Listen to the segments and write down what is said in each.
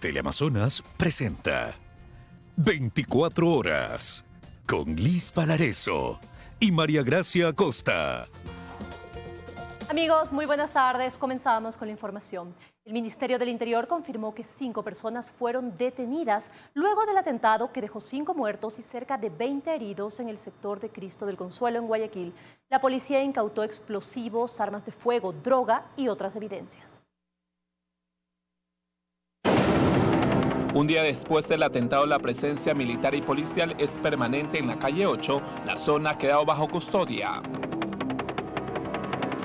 Teleamazonas presenta 24 horas con Liz Valareso y María Gracia Acosta. Amigos, muy buenas tardes. Comenzamos con la información. El Ministerio del Interior confirmó que 5 personas fueron detenidas luego del atentado que dejó 5 muertos y cerca de 20 heridos en el sector de Cristo del Consuelo en Guayaquil. La policía incautó explosivos, armas de fuego, droga y otras evidencias. Un día después del atentado, la presencia militar y policial es permanente en la calle 8. La zona ha quedado bajo custodia.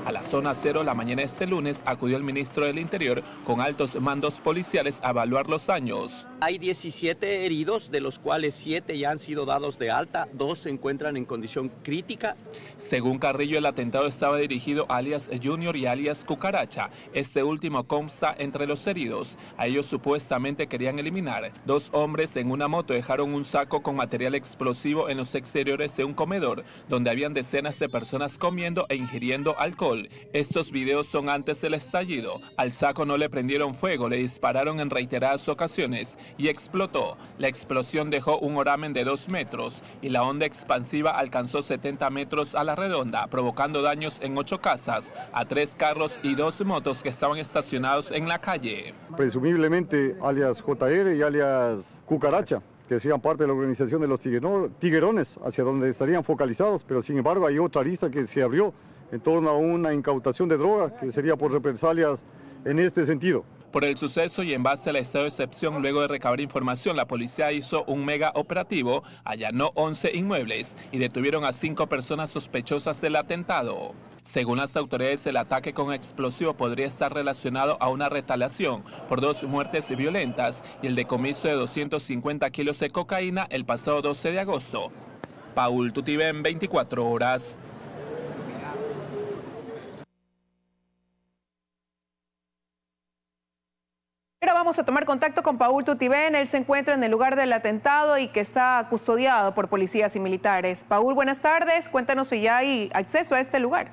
A la zona 0 la mañana de este lunes acudió el ministro del Interior con altos mandos policiales a evaluar los daños. Hay 17 heridos, de los cuales 7 ya han sido dados de alta, 2 se encuentran en condición crítica. Según Carrillo, el atentado estaba dirigido a alias Junior y alias Cucaracha. Este último consta entre los heridos. A ellos supuestamente querían eliminar. 2 hombres en una moto dejaron un saco con material explosivo en los exteriores de un comedor, donde habían decenas de personas comiendo e ingiriendo alcohol. Estos videos son antes del estallido. Al saco no le prendieron fuego, le dispararon en reiteradas ocasiones y explotó. La explosión dejó un oramen de 2 metros y la onda expansiva alcanzó 70 metros a la redonda, provocando daños en 8 casas, a 3 carros y 2 motos que estaban estacionados en la calle. Presumiblemente alias JR y alias Cucaracha, que sean parte de la organización de los tiguerones, hacia donde estarían focalizados, pero sin embargo hay otra arista que se abrió en torno a una incautación de droga, que sería por represalias en este sentido. Por el suceso y en base al estado de excepción, luego de recabar información, la policía hizo un mega operativo, allanó 11 inmuebles y detuvieron a 5 personas sospechosas del atentado. Según las autoridades, el ataque con explosivo podría estar relacionado a una retaliación por 2 muertes violentas y el decomiso de 250 kilos de cocaína el pasado 12 de agosto. Paul Tutibén, 24 horas. Ahora vamos a tomar contacto con Paul Tutibén. Él se encuentra en el lugar del atentado y que está custodiado por policías y militares. Paul, buenas tardes. Cuéntanos si ya hay acceso a este lugar.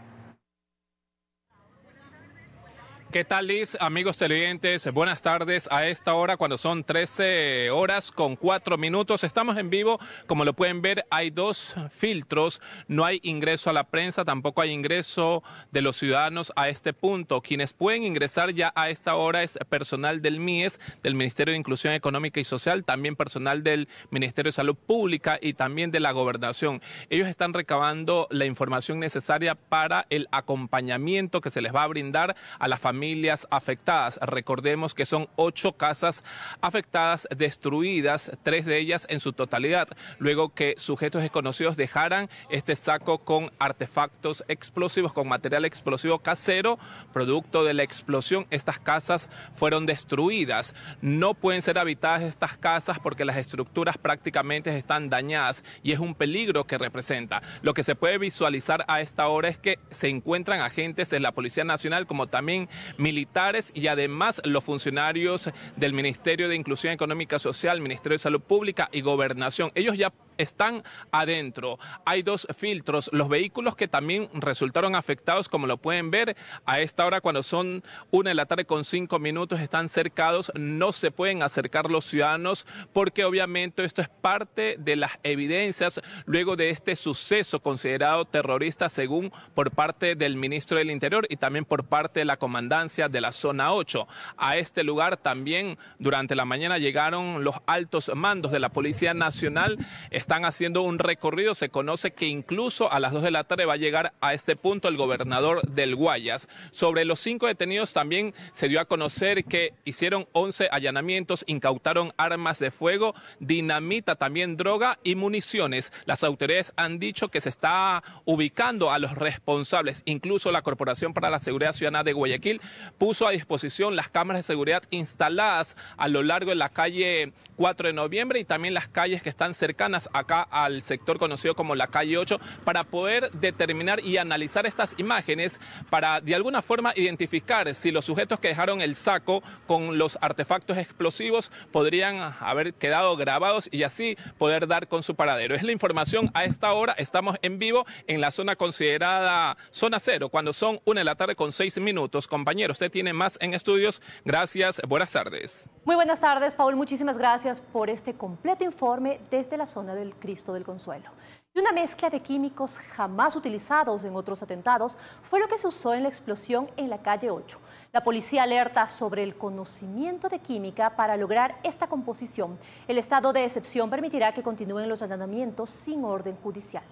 ¿Qué tal, Liz? Amigos televidentes, buenas tardes. A esta hora, cuando son 13 horas con 4 minutos, estamos en vivo. Como lo pueden ver, hay 2 filtros. No hay ingreso a la prensa, tampoco hay ingreso de los ciudadanos a este punto. Quienes pueden ingresar ya a esta hora es personal del MIES, del Ministerio de Inclusión Económica y Social, también personal del Ministerio de Salud Pública y también de la Gobernación. Ellos están recabando la información necesaria para el acompañamiento que se les va a brindar a las familias afectadas. Recordemos que son 8 casas afectadas, destruidas, 3 de ellas en su totalidad, luego que sujetos desconocidos dejaran este saco con artefactos explosivos, con material explosivo casero, producto de la explosión. Estas casas fueron destruidas. No pueden ser habitadas estas casas porque las estructuras prácticamente están dañadas y es un peligro que representa. Lo que se puede visualizar a esta hora es que se encuentran agentes de la Policía Nacional, como también militares y además los funcionarios del Ministerio de Inclusión Económica Social, Ministerio de Salud Pública y Gobernación. Ellos ya están adentro. Hay 2 filtros. Los vehículos que también resultaron afectados, como lo pueden ver, a esta hora, cuando son 1 de la tarde con 5 minutos, están cercados. No se pueden acercar los ciudadanos porque obviamente esto es parte de las evidencias luego de este suceso considerado terrorista, según por parte del ministro del Interior y también por parte de la comandancia de la zona 8. A este lugar también durante la mañana llegaron los altos mandos de la Policía Nacional. Están haciendo un recorrido. Se conoce que incluso a las 2 de la tarde va a llegar a este punto el gobernador del Guayas. Sobre los 5 detenidos también se dio a conocer que hicieron 11 allanamientos, incautaron armas de fuego, dinamita, también droga y municiones. Las autoridades han dicho que se está ubicando a los responsables. Incluso la Corporación para la Seguridad Ciudadana de Guayaquil puso a disposición las cámaras de seguridad instaladas a lo largo de la calle 4 de noviembre y también las calles que están cercanas acá al sector conocido como la calle 8 para poder determinar y analizar estas imágenes para de alguna forma identificar si los sujetos que dejaron el saco con los artefactos explosivos podrían haber quedado grabados y así poder dar con su paradero. Es la información a esta hora. Estamos en vivo en la zona considerada zona cero, cuando son 1:06 p.m. Compañero, usted tiene más en estudios. Gracias, buenas tardes. Muy buenas tardes, Paul. Muchísimas gracias por este completo informe desde la zona del Cristo del Consuelo. Y una mezcla de químicos jamás utilizados en otros atentados fue lo que se usó en la explosión en la calle 8. La policía alerta sobre el conocimiento de química para lograr esta composición. El estado de excepción permitirá que continúen los allanamientos sin orden judicial.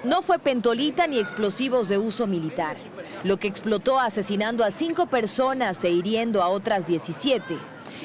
No fue pentolita ni explosivos de uso militar, lo que explotó asesinando a 5 personas e hiriendo a otras 17.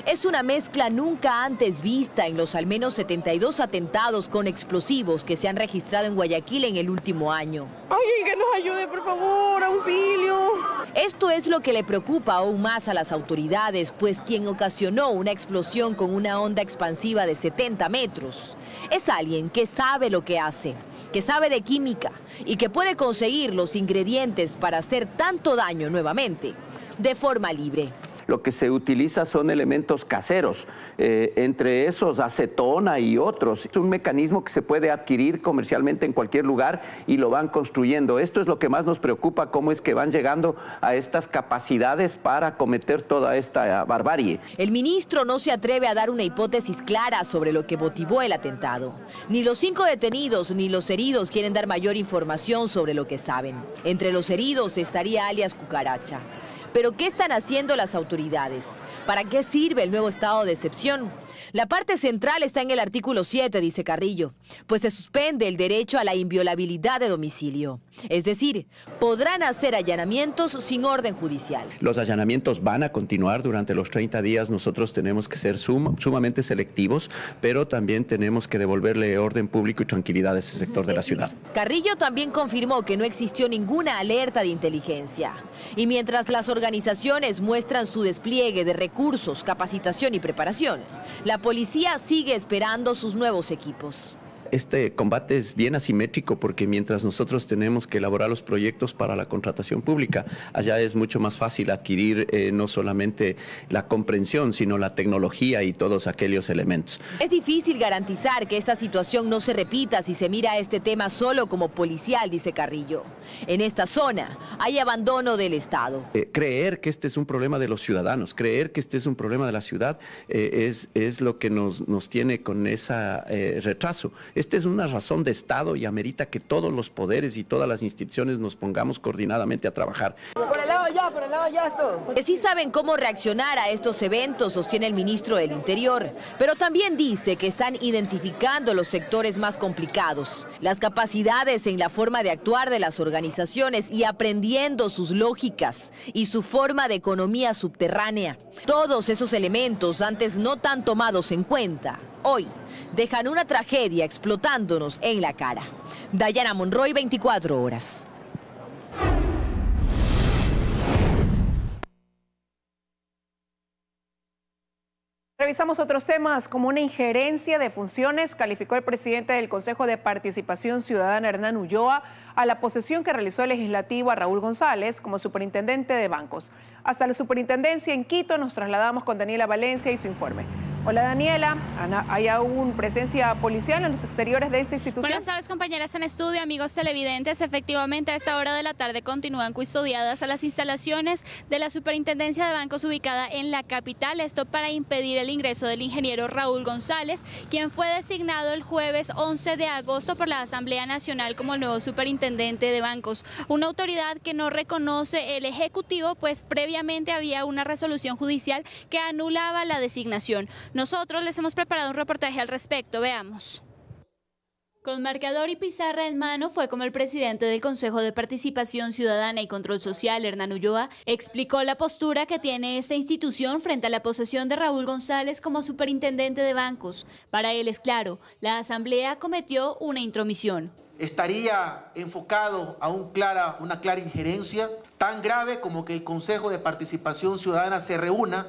Es una mezcla nunca antes vista en los al menos 72 atentados con explosivos que se han registrado en Guayaquil en el último año. ¡Ay, que nos ayude, por favor! ¡Auxilio! Esto es lo que le preocupa aún más a las autoridades, pues quien ocasionó una explosión con una onda expansiva de 70 metros es alguien que sabe lo que hace, que sabe de química y que puede conseguir los ingredientes para hacer tanto daño nuevamente, de forma libre. Lo que se utiliza son elementos caseros, entre esos acetona y otros. Es un mecanismo que se puede adquirir comercialmente en cualquier lugar y lo van construyendo. Esto es lo que más nos preocupa, cómo es que van llegando a estas capacidades para cometer toda esta barbarie. El ministro no se atreve a dar una hipótesis clara sobre lo que motivó el atentado. Ni los 5 detenidos ni los heridos quieren dar mayor información sobre lo que saben. Entre los heridos estaría alias Cucaracha. ¿Pero qué están haciendo las autoridades? ¿Para qué sirve el nuevo estado de excepción? La parte central está en el artículo 7, dice Carrillo, pues se suspende el derecho a la inviolabilidad de domicilio. Es decir, podrán hacer allanamientos sin orden judicial. Los allanamientos van a continuar durante los 30 días. Nosotros tenemos que ser sumamente selectivos, pero también tenemos que devolverle orden público y tranquilidad a ese sector de la ciudad. Carrillo también confirmó que no existió ninguna alerta de inteligencia. Y mientras las organizaciones muestran su despliegue de recursos, capacitación y preparación, la policía sigue esperando sus nuevos equipos. Este combate es bien asimétrico porque mientras nosotros tenemos que elaborar los proyectos para la contratación pública, allá es mucho más fácil adquirir no solamente la comprensión, sino la tecnología y todos aquellos elementos. Es difícil garantizar que esta situación no se repita si se mira este tema solo como policial, dice Carrillo. En esta zona hay abandono del Estado. Creer que este es un problema de los ciudadanos, creer que este es un problema de la ciudad es lo que nos tiene con ese retraso. Esta es una razón de Estado y amerita que todos los poderes y todas las instituciones nos pongamos coordinadamente a trabajar. Por el lado allá, esto. Que sí saben cómo reaccionar a estos eventos, sostiene el ministro del Interior, pero también dice que están identificando los sectores más complicados, las capacidades en la forma de actuar de las organizaciones y aprendiendo sus lógicas y su forma de economía subterránea. Todos esos elementos antes no tan tomados en cuenta, hoy dejan una tragedia explotándonos en la cara. Dayana Monroy, 24 horas. Revisamos otros temas. Como una injerencia de funciones, calificó el presidente del Consejo de Participación Ciudadana, Hernán Ulloa, a la posesión que realizó el legislativo a Raúl González como superintendente de bancos. Hasta la superintendencia en Quito nos trasladamos con Daniela Valencia y su informe. Hola Daniela, ¿hay aún presencia policial en los exteriores de esta institución? Buenas tardes compañeras en estudio, amigos televidentes. Efectivamente a esta hora de la tarde continúan custodiadas a las instalaciones de la Superintendencia de Bancos ubicada en la capital. Esto para impedir el ingreso del ingeniero Raúl González, quien fue designado el jueves 11 de agosto por la Asamblea Nacional como el nuevo superintendente de bancos. Una autoridad que no reconoce el Ejecutivo, pues previamente había una resolución judicial que anulaba la designación. Nosotros les hemos preparado un reportaje al respecto, veamos. Con marcador y pizarra en mano fue como el presidente del Consejo de Participación Ciudadana y Control Social, Hernán Ulloa, explicó la postura que tiene esta institución frente a la posesión de Raúl González como superintendente de bancos. Para él es claro, la Asamblea cometió una intromisión. Estaría enfocado a una clara injerencia, tan grave como que el Consejo de Participación Ciudadana se reúna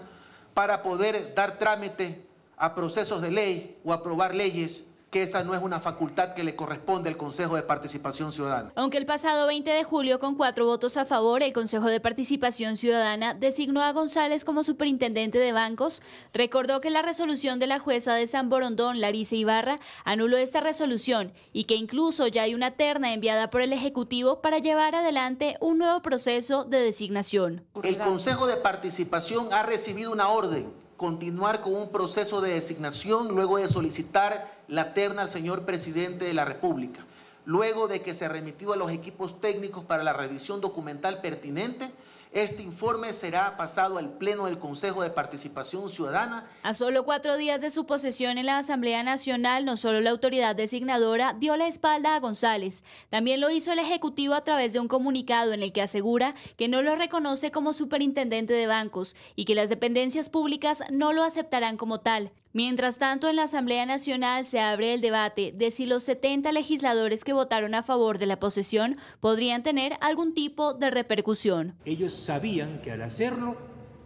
para poder dar trámite a procesos de ley o aprobar leyes, que esa no es una facultad que le corresponde al Consejo de Participación Ciudadana. Aunque el pasado 20 de julio, con 4 votos a favor, el Consejo de Participación Ciudadana designó a González como superintendente de bancos, recordó que la resolución de la jueza de San Borondón, Larisa Ibarra, anuló esta resolución y que incluso ya hay una terna enviada por el Ejecutivo para llevar adelante un nuevo proceso de designación. El Consejo de Participación ha recibido una orden, continuar con un proceso de designación luego de solicitar la terna al señor presidente de la República. Luego de que se remitió a los equipos técnicos para la revisión documental pertinente, este informe será pasado al Pleno del Consejo de Participación Ciudadana. A solo 4 días de su posesión en la Asamblea Nacional, no solo la autoridad designadora dio la espalda a González, también lo hizo el Ejecutivo a través de un comunicado en el que asegura que no lo reconoce como superintendente de bancos y que las dependencias públicas no lo aceptarán como tal. Mientras tanto, en la Asamblea Nacional se abre el debate de si los 70 legisladores que votaron a favor de la posesión podrían tener algún tipo de repercusión. Ellos sabían que al hacerlo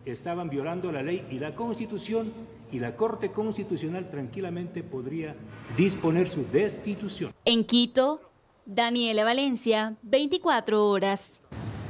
estaban violando la ley y la Constitución, y la Corte Constitucional tranquilamente podría disponer su destitución. En Quito, Daniela Valencia, 24 horas.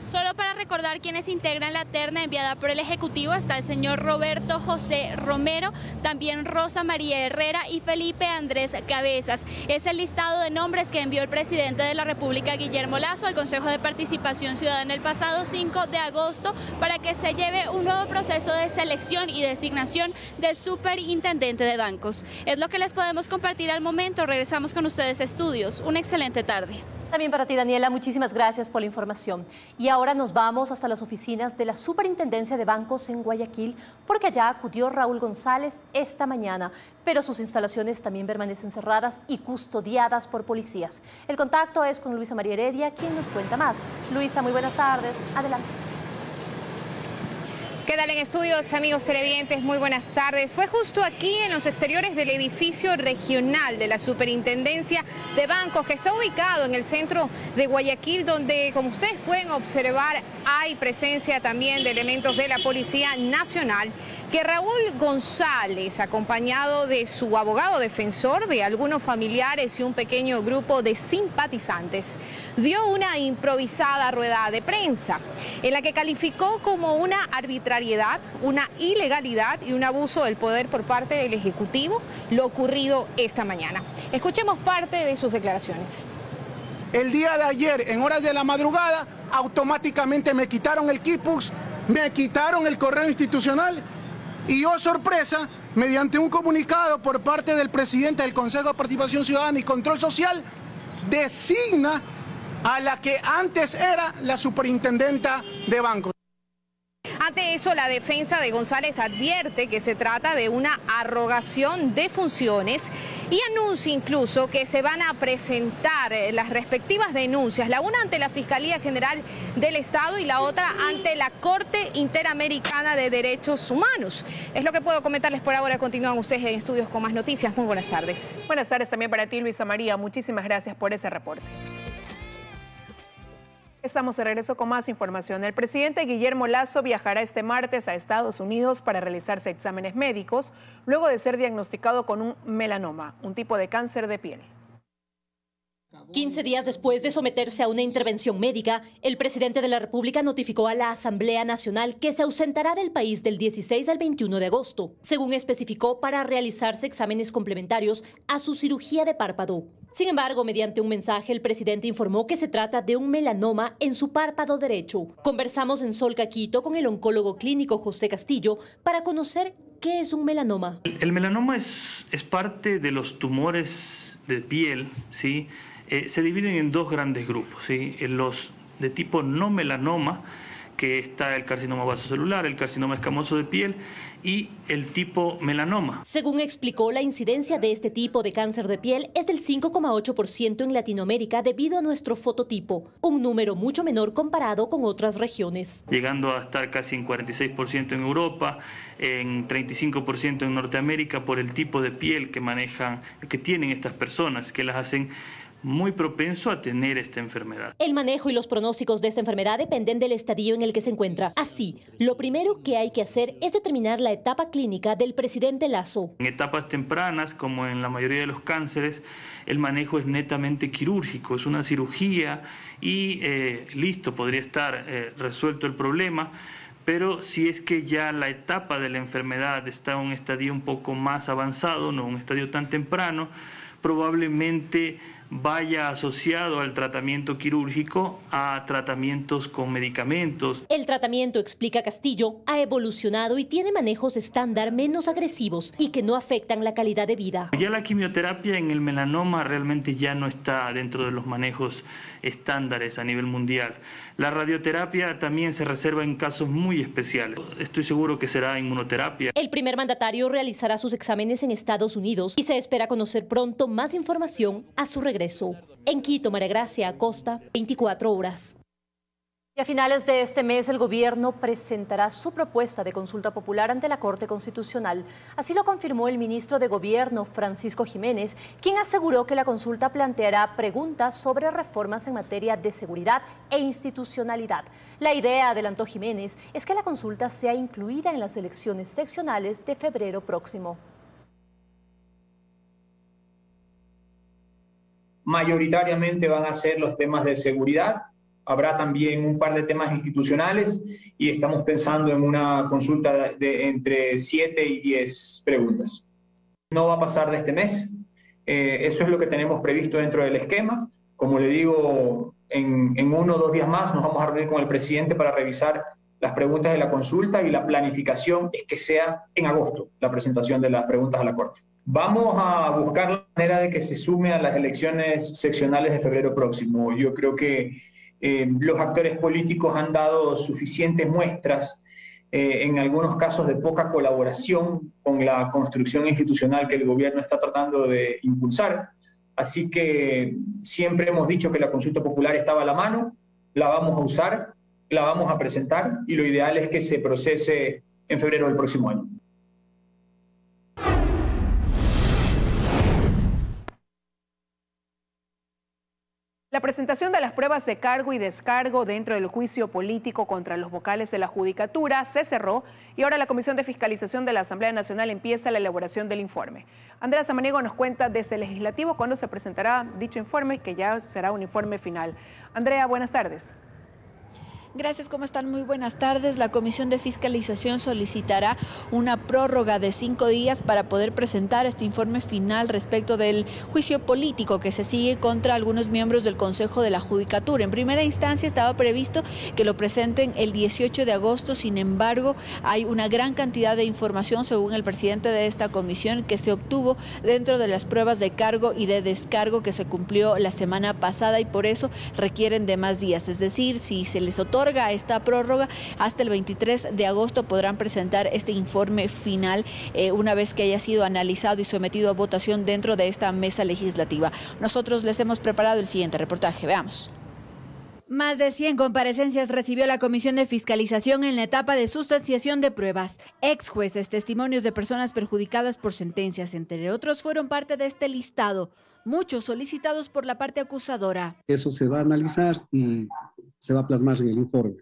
Solo para recordar quienes integran la terna enviada por el Ejecutivo está el señor Roberto José Romero, también Rosa María Herrera y Felipe Andrés Cabezas. Es el listado de nombres que envió el presidente de la República, Guillermo Lasso, al Consejo de Participación Ciudadana el pasado 5 de agosto para que se lleve un nuevo proceso de selección y designación del superintendente de bancos. Es lo que les podemos compartir al momento. Regresamos con ustedes a estudios. Una excelente tarde. También para ti, Daniela, muchísimas gracias por la información. Y ahora nos vamos hasta las oficinas de la Superintendencia de Bancos en Guayaquil, porque allá acudió Raúl González esta mañana, pero sus instalaciones también permanecen cerradas y custodiadas por policías. El contacto es con Luisa María Heredia, quien nos cuenta más. Luisa, muy buenas tardes. Adelante. ¿Qué tal en estudios, amigos televidentes? Muy buenas tardes. Fue justo aquí en los exteriores del edificio regional de la Superintendencia de Bancos, que está ubicado en el centro de Guayaquil, donde, como ustedes pueden observar, hay presencia también de elementos de la Policía Nacional, que Raúl González, acompañado de su abogado defensor, de algunos familiares y un pequeño grupo de simpatizantes, dio una improvisada rueda de prensa en la que calificó como una arbitrariedad, una ilegalidad y un abuso del poder por parte del Ejecutivo lo ocurrido esta mañana. Escuchemos parte de sus declaraciones. El día de ayer, en horas de la madrugada, automáticamente me quitaron el quipus, me quitaron el correo institucional y, oh sorpresa, mediante un comunicado por parte del presidente del Consejo de Participación Ciudadana y Control Social, designa a la que antes era la superintendenta de bancos. Ante eso, la defensa de González advierte que se trata de una arrogación de funciones y anuncia incluso que se van a presentar las respectivas denuncias, la una ante la Fiscalía General del Estado y la otra ante la Corte Interamericana de Derechos Humanos. Es lo que puedo comentarles por ahora. Continúan ustedes en estudios con más noticias. Muy buenas tardes. Buenas tardes también para ti, Luisa María. Muchísimas gracias por ese reporte. Estamos de regreso con más información. El presidente Guillermo Lasso viajará este martes a Estados Unidos para realizarse exámenes médicos luego de ser diagnosticado con un melanoma, un tipo de cáncer de piel. 15 días después de someterse a una intervención médica, el presidente de la República notificó a la Asamblea Nacional que se ausentará del país del 16 al 21 de agosto, según especificó, para realizarse exámenes complementarios a su cirugía de párpado. Sin embargo, mediante un mensaje, el presidente informó que se trata de un melanoma en su párpado derecho. Conversamos en Solca, Quito, con el oncólogo clínico José Castillo para conocer qué es un melanoma. El melanoma es parte de los tumores de piel, ¿sí? Se dividen en dos grandes grupos, ¿sí? Los de tipo no melanoma, que está el carcinoma vasocelular, el carcinoma escamoso de piel y el tipo melanoma. Según explicó, la incidencia de este tipo de cáncer de piel es del 5,8% en Latinoamérica debido a nuestro fototipo, un número mucho menor comparado con otras regiones. Llegando a estar casi en 46% en Europa, en 35% en Norteamérica, por el tipo de piel que manejan, que tienen estas personas, que las hacen muy propenso a tener esta enfermedad. El manejo y los pronósticos de esta enfermedad dependen del estadio en el que se encuentra. Así, lo primero que hay que hacer es determinar la etapa clínica del presidente Lasso. En etapas tempranas, como en la mayoría de los cánceres, el manejo es netamente quirúrgico, es una cirugía y listo, podría estar resuelto el problema. Pero si es que ya la etapa de la enfermedad está en un estadio un poco más avanzado, no un estadio tan temprano, probablemente vaya asociado al tratamiento quirúrgico a tratamientos con medicamentos. El tratamiento, explica Castillo, ha evolucionado y tiene manejos estándar menos agresivos y que no afectan la calidad de vida. Ya la quimioterapia en el melanoma realmente ya no está dentro de los manejos estándares a nivel mundial. La radioterapia también se reserva en casos muy especiales. Estoy seguro que será inmunoterapia. El primer mandatario realizará sus exámenes en Estados Unidos y se espera conocer pronto más información a su regreso. En Quito, María Gracia Acosta, 24 horas. Y a finales de este mes el gobierno presentará su propuesta de consulta popular ante la Corte Constitucional. Así lo confirmó el ministro de Gobierno, Francisco Jiménez, quien aseguró que la consulta planteará preguntas sobre reformas en materia de seguridad e institucionalidad. La idea, adelantó Jiménez, es que la consulta sea incluida en las elecciones seccionales de febrero próximo. Mayoritariamente van a ser los temas de seguridad. Habrá también un par de temas institucionales y estamos pensando en una consulta de entre 7 y 10 preguntas. No va a pasar de este mes. Eso es lo que tenemos previsto dentro del esquema. Como le digo, en 1 o 2 días más nos vamos a reunir con el presidente para revisar las preguntas de la consulta y la planificación es que sea en agosto la presentación de las preguntas a la Corte. Vamos a buscar la manera de que se sume a las elecciones seccionales de febrero próximo. Yo creo que los actores políticos han dado suficientes muestras, en algunos casos de poca colaboración con la construcción institucional que el gobierno está tratando de impulsar. Así que siempre hemos dicho que la consulta popular estaba a la mano, la vamos a usar, la vamos a presentar y lo ideal es que se procese en febrero del próximo año. La presentación de las pruebas de cargo y descargo dentro del juicio político contra los vocales de la Judicatura se cerró y ahora la Comisión de Fiscalización de la Asamblea Nacional empieza la elaboración del informe. Andrea Samaniego nos cuenta desde el Legislativo cuándo se presentará dicho informe, que ya será un informe final. Andrea, buenas tardes. Gracias, ¿cómo están? Muy buenas tardes. La Comisión de Fiscalización solicitará una prórroga de 5 días para poder presentar este informe final respecto del juicio político que se sigue contra algunos miembros del Consejo de la Judicatura. En primera instancia estaba previsto que lo presenten el 18 de agosto, sin embargo, hay una gran cantidad de información, según el presidente de esta comisión, que se obtuvo dentro de las pruebas de cargo y de descargo que se cumplió la semana pasada y por eso requieren de más días. Es decir, si se les otorga esta prórroga, hasta el 23 de agosto podrán presentar este informe final una vez que haya sido analizado y sometido a votación dentro de esta mesa legislativa. Nosotros les hemos preparado el siguiente reportaje. Veamos. Más de 100 comparecencias recibió la Comisión de Fiscalización en la etapa de sustanciación de pruebas. Ex jueces, testimonios de personas perjudicadas por sentencias, entre otros, fueron parte de este listado, muchos solicitados por la parte acusadora. Eso se va a analizar y se va a plasmar en el informe.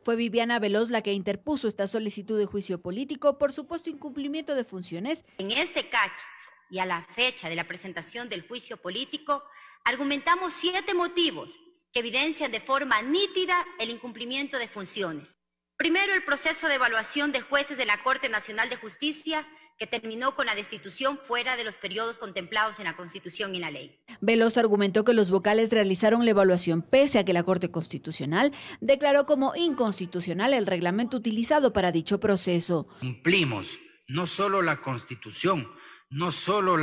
Fue Viviana Veloz la que interpuso esta solicitud de juicio político por supuesto incumplimiento de funciones. En este caso y a la fecha de la presentación del juicio político, argumentamos 7 motivos que evidencian de forma nítida el incumplimiento de funciones. Primero, el proceso de evaluación de jueces de la Corte Nacional de Justicia, que terminó con la destitución fuera de los periodos contemplados en la Constitución y en la ley. Veloz argumentó que los vocales realizaron la evaluación pese a que la Corte Constitucional declaró como inconstitucional el reglamento utilizado para dicho proceso. Cumplimos no solo la Constitución, no solo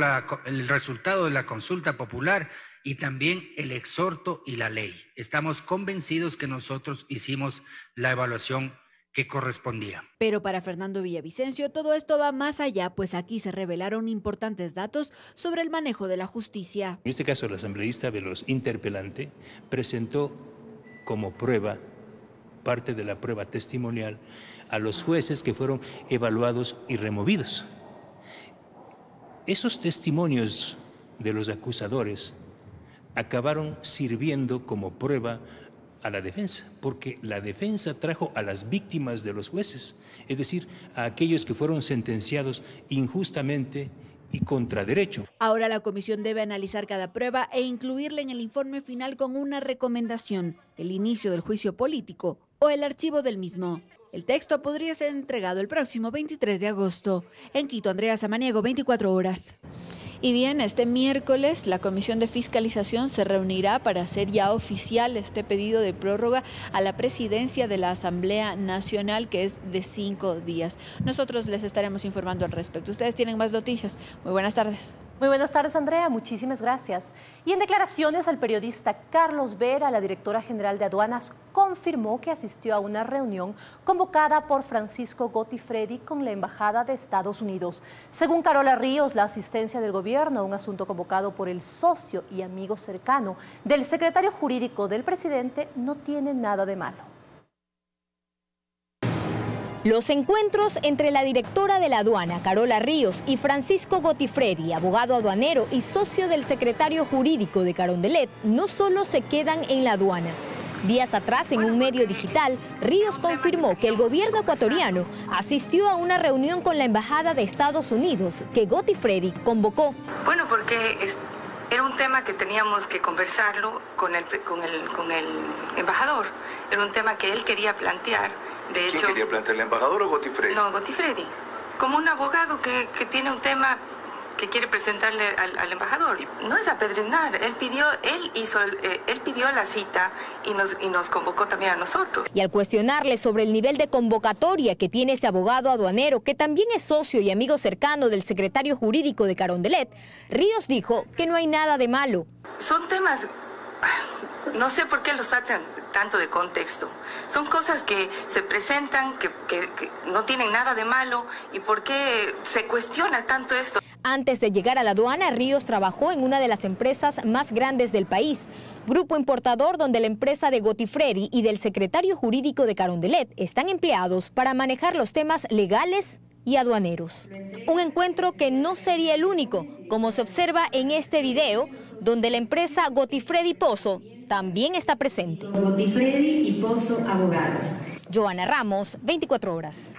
el resultado de la consulta popular y también el exhorto y la ley. Estamos convencidos que nosotros hicimos la evaluación que correspondía. Pero para Fernando Villavicencio todo esto va más allá, pues aquí se revelaron importantes datos sobre el manejo de la justicia. En este caso, el asambleísta Veloz, interpelante, presentó como prueba, parte de la prueba testimonial, a los jueces que fueron evaluados y removidos. Esos testimonios de los acusadores acabaron sirviendo como prueba a la defensa, porque la defensa trajo a las víctimas de los jueces, es decir, a aquellos que fueron sentenciados injustamente y contra derecho. Ahora la comisión debe analizar cada prueba e incluirla en el informe final con una recomendación, el inicio del juicio político o el archivo del mismo. El texto podría ser entregado el próximo 23 de agosto. En Quito, Andrea Samaniego, 24 horas. Y bien, este miércoles la Comisión de Fiscalización se reunirá para hacer ya oficial este pedido de prórroga a la presidencia de la Asamblea Nacional, que es de 5 días. Nosotros les estaremos informando al respecto. Ustedes tienen más noticias. Muy buenas tardes. Muy buenas tardes, Andrea. Muchísimas gracias. Y en declaraciones al periodista Carlos Vera, la directora general de Aduanas confirmó que asistió a una reunión convocada por Francisco Gottifredi con la Embajada de Estados Unidos. Según Carola Ríos, la asistencia del gobierno a un asunto convocado por el socio y amigo cercano del secretario jurídico del presidente no tiene nada de malo. Los encuentros entre la directora de la aduana, Carola Ríos, y Francisco Gottifredi, abogado aduanero y socio del secretario jurídico de Carondelet, no solo se quedan en la aduana. Días atrás, en un medio digital, Ríos confirmó que el gobierno ecuatoriano asistió a una reunión con la Embajada de Estados Unidos que Gottifredi convocó. Bueno, porque era un tema que teníamos que conversarlo con el embajador. Era un tema que él quería plantear. De hecho, ¿quién quería plantear, el embajador o Gottifredi? No, Gottifredi. Como un abogado que tiene un tema que quiere presentarle al embajador. No es apedrenar, él pidió la cita y nos convocó también a nosotros. Y al cuestionarle sobre el nivel de convocatoria que tiene ese abogado aduanero, que también es socio y amigo cercano del secretario jurídico de Carondelet, Ríos dijo que no hay nada de malo. Son temas, no sé por qué los sacan tanto de contexto. Son cosas que se presentan, que no tienen nada de malo, y por qué se cuestiona tanto esto. Antes de llegar a la aduana, Ríos trabajó en una de las empresas más grandes del país, grupo importador donde la empresa de Gottifredi y del secretario jurídico de Carondelet están empleados para manejar los temas legales y aduaneros. Un encuentro que no sería el único, como se observa en este video, donde la empresa Gottifredi Pozo también está presente. Gottifredi y Pozo Abogados. Joana Ramos, 24 horas.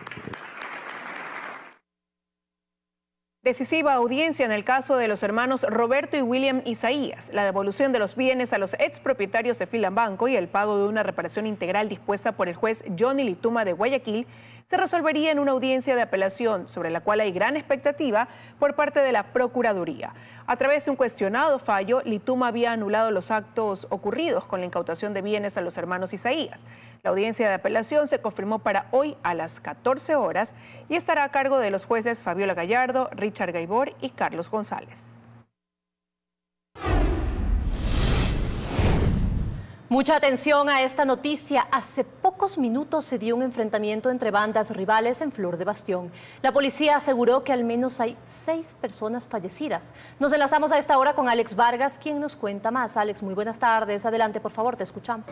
Decisiva audiencia en el caso de los hermanos Roberto y William Isaías. La devolución de los bienes a los expropietarios de Filambanco y el pago de una reparación integral dispuesta por el juez Johnny Lituma de Guayaquil se resolvería en una audiencia de apelación sobre la cual hay gran expectativa por parte de la Procuraduría. A través de un cuestionado fallo, Lituma había anulado los actos ocurridos con la incautación de bienes a los hermanos Isaías. La audiencia de apelación se confirmó para hoy a las 14 horas y estará a cargo de los jueces Fabiola Gallardo, Richard Gaibor y Carlos González. Mucha atención a esta noticia. Hace pocos minutos se dio un enfrentamiento entre bandas rivales en Flor de Bastión. La policía aseguró que al menos hay 6 personas fallecidas. Nos enlazamos a esta hora con Alex Vargas, quien nos cuenta más. Alex, muy buenas tardes. Adelante, por favor, te escuchamos.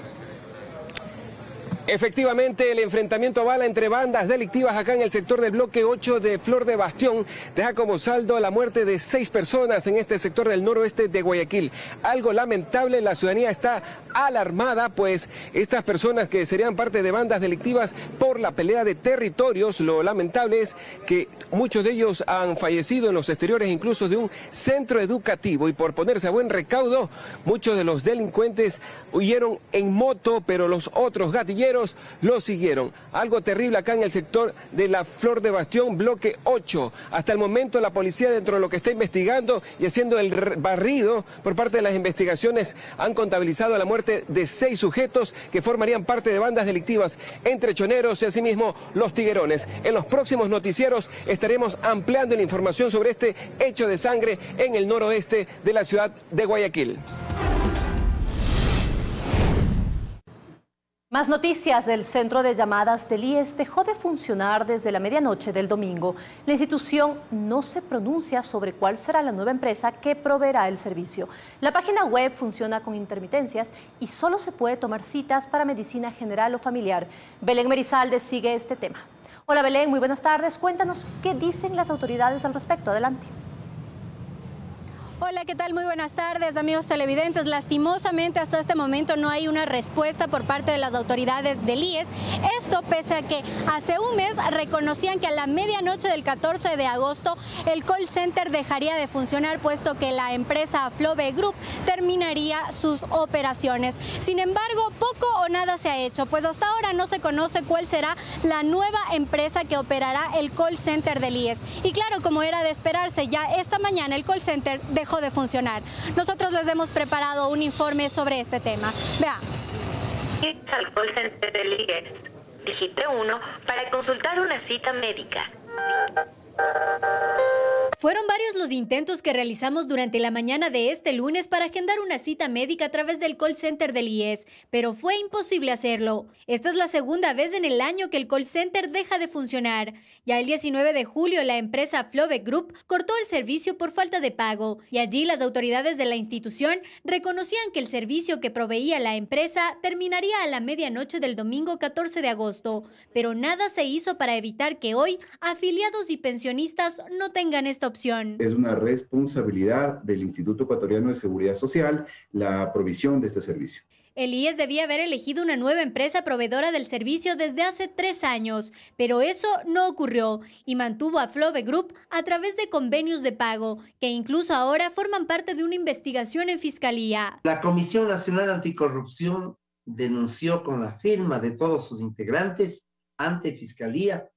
Efectivamente, el enfrentamiento a bala entre bandas delictivas acá en el sector del bloque 8 de Flor de Bastión deja como saldo la muerte de 6 personas en este sector del noroeste de Guayaquil. Algo lamentable, la ciudadanía está alarmada, pues estas personas que serían parte de bandas delictivas por la pelea de territorios, lo lamentable es que muchos de ellos han fallecido en los exteriores incluso de un centro educativo, y por ponerse a buen recaudo, muchos de los delincuentes huyeron en moto, pero los otros gatilleros lo siguieron. Algo terrible acá en el sector de la Flor de Bastión, bloque 8. Hasta el momento la policía, dentro de lo que está investigando y haciendo el barrido por parte de las investigaciones, han contabilizado la muerte de 6 sujetos que formarían parte de bandas delictivas entre choneros y asimismo los tiguerones. En los próximos noticieros estaremos ampliando la información sobre este hecho de sangre en el noroeste de la ciudad de Guayaquil. Más noticias. Del centro de llamadas del IES dejó de funcionar desde la medianoche del domingo. La institución no se pronuncia sobre cuál será la nueva empresa que proveerá el servicio. La página web funciona con intermitencias y solo se puede tomar citas para medicina general o familiar. Belén Merizalde sigue este tema. Hola Belén, muy buenas tardes. Cuéntanos qué dicen las autoridades al respecto. Adelante. Hola, ¿qué tal? Muy buenas tardes, amigos televidentes. Lastimosamente, hasta este momento no hay una respuesta por parte de las autoridades del IES. Esto pese a que hace un mes reconocían que a la medianoche del 14 de agosto el call center dejaría de funcionar, puesto que la empresa Flove Group terminaría sus operaciones. Sin embargo, poco o nada se ha hecho, pues hasta ahora no se conoce cuál será la nueva empresa que operará el call center del IES. Y claro, como era de esperarse, ya esta mañana el call center dejó de funcionar. Nosotros les hemos preparado un informe sobre este tema. Veamos. Al call center del IES, digite 1 para consultar una cita médica. Fueron varios los intentos que realizamos durante la mañana de este lunes para agendar una cita médica a través del call center del IES, pero fue imposible hacerlo. Esta es la segunda vez en el año que el call center deja de funcionar. Ya el 19 de julio la empresa Flove Group cortó el servicio por falta de pago y allí las autoridades de la institución reconocían que el servicio que proveía la empresa terminaría a la medianoche del domingo 14 de agosto, pero nada se hizo para evitar que hoy afiliados y pensionistas no tengan esta opción. Es una responsabilidad del Instituto Ecuatoriano de Seguridad Social la provisión de este servicio. El IES debía haber elegido una nueva empresa proveedora del servicio desde hace 3 años, pero eso no ocurrió y mantuvo a Flove Group a través de convenios de pago, que incluso ahora forman parte de una investigación en Fiscalía. La Comisión Nacional Anticorrupción denunció con la firma de todos sus integrantes ante Fiscalía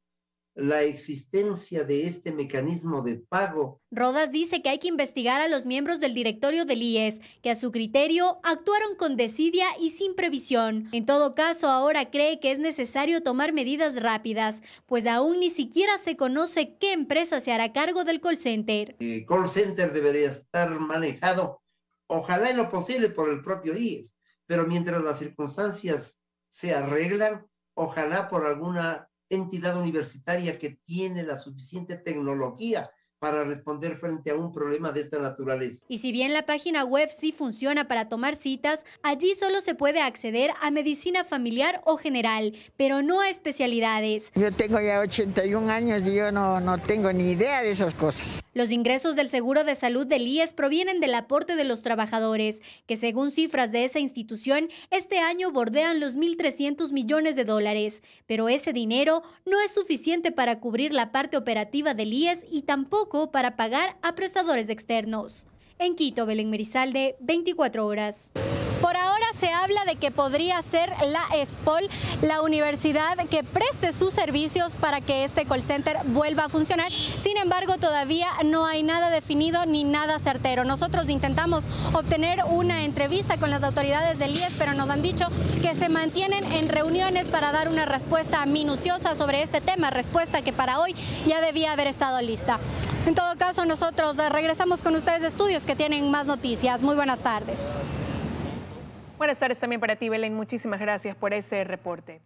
la existencia de este mecanismo de pago. Rodas dice que hay que investigar a los miembros del directorio del IES, que a su criterio actuaron con desidia y sin previsión. En todo caso, ahora cree que es necesario tomar medidas rápidas, pues aún ni siquiera se conoce qué empresa se hará cargo del call center. El call center debería estar manejado, ojalá en lo posible, por el propio IES, pero mientras las circunstancias se arreglan, ojalá por alguna entidad universitaria que tiene la suficiente tecnología para responder frente a un problema de esta naturaleza. Y si bien la página web sí funciona para tomar citas, allí solo se puede acceder a medicina familiar o general, pero no a especialidades. Yo tengo ya 81 años y yo no tengo ni idea de esas cosas. Los ingresos del seguro de salud del IES provienen del aporte de los trabajadores, que según cifras de esa institución, este año bordean los 1.300 millones de dólares. Pero ese dinero no es suficiente para cubrir la parte operativa del IES y tampoco para pagar a prestadores externos. En Quito, Belén Merizalde, 24 horas. Por ahora se habla de que podría ser la ESPOL, la universidad que preste sus servicios para que este call center vuelva a funcionar. Sin embargo, todavía no hay nada definido ni nada certero. Nosotros intentamos obtener una entrevista con las autoridades del IES, pero nos han dicho que se mantienen en reuniones para dar una respuesta minuciosa sobre este tema, respuesta que para hoy ya debía haber estado lista. En todo caso, nosotros regresamos con ustedes de estudios que tienen más noticias. Muy buenas tardes. Buenas tardes también para ti, Belén. Muchísimas gracias por ese reporte.